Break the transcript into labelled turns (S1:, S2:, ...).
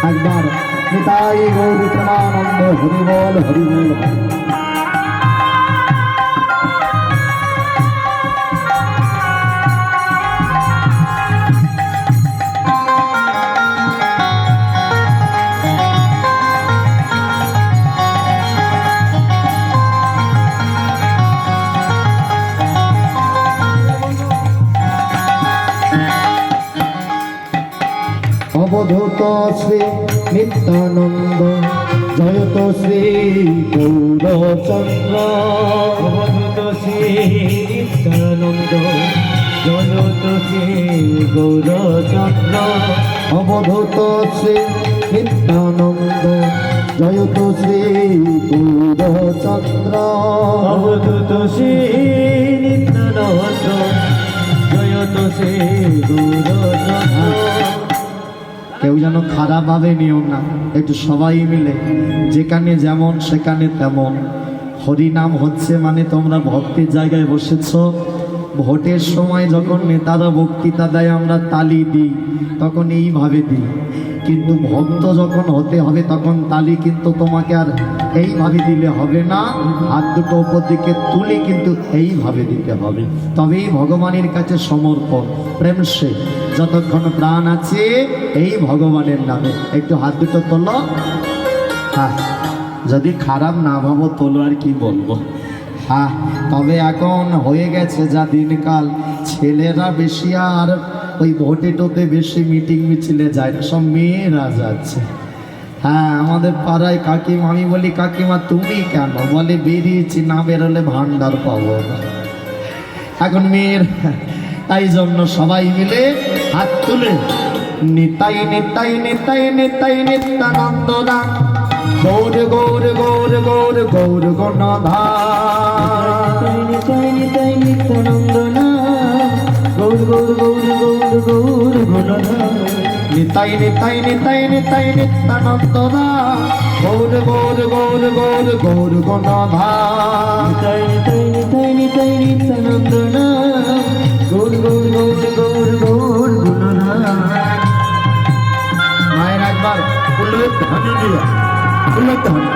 S1: একবার নিতাই গৌরী প্রেমানন্দ হরিবল হরিবল। অবধূত শ্রী নিত্যানন্দ জয়ত শ্রী গৌরচন্দ্র।
S2: অবধূত শ্রী নিত্যানন্দ জয়ত শ্রী গৌরচন্দ্র।
S1: অবধূত শ্রী নিত্যানন্দ জয়ত শ্রী গৌরচন্দ্র।
S2: অবধূত শ্রী নিত্যানন্দ জয়ত শ্রী গৌরচন্দ্র।
S1: কেউ যেন খারাপ ভাবে নিও না, একটু সবাই মিলে যেখানে যেমন সেখানে তেমন। হরিনাম হচ্ছে মানে তোমরা ভক্তির জায়গায় বসেছ। ভোটের সময় যখন নেতারা বক্তৃতা দেয় আমরা তালি দিই, তখন এইভাবে দিই, কিন্তু ভক্ত যখন হতে হবে তখন তালি কিন্তু তোমাকে আর এইভাবে দিলে হবে না, হাত দুটো উপর দিকে তুলে কিন্তু এইভাবে দিতে হবে। তবেই ভগবানের কাছে সমর্পণ। প্রেম সে যতক্ষণ প্রাণ আছে এই ভগবানের নামে। একটু হাত দুটো তোলো। হ্যাঁ, যদি খারাপ না ভাবো তোলো, আর কি বলবো। হ্যাঁ, তবে এখন হয়ে গেছে যা দিনকাল, ছেলেরা বেশি আর ওই ভোটে টোতে বেশি মিটিং মিছিলে যায় না, সব মেয়েরা যাচ্ছে। হ্যাঁ, আমাদের পাড়ায় কাকিমা, আমি বলি কাকিমা তুমি কেন? বলে বেরিয়েছি, না বেরোলে ভান্ডার পাবো না। এখন মেয়ের, তাই জন্য সবাই মিলে হাত তুলে নিতাই নিতাই নিতাই নিতাই নিত্যানন্দ দান গৌর গৌর গৌর গৌর গৌর গণধার।
S2: নিতাই নিতাই নিত্যানন্দ নাম গৌর গৌর গৌর গৌর গৌর গুণধাম।
S1: নিতাই নিতাই নিতাই নিতাই নিত্যানন্দ দান গৌর গৌর গৌর গৌর গৌর গণধার।
S2: নিতাই নিতাই নিতাই নিতাই নিত্যানন্দ নাম গৌর গৌর গৌর গৌর গৌর গুণধাম।
S1: মায়ের একবার উল্লেখ ধ্বনি দিয়া, উল্লেখ ধ্বনি।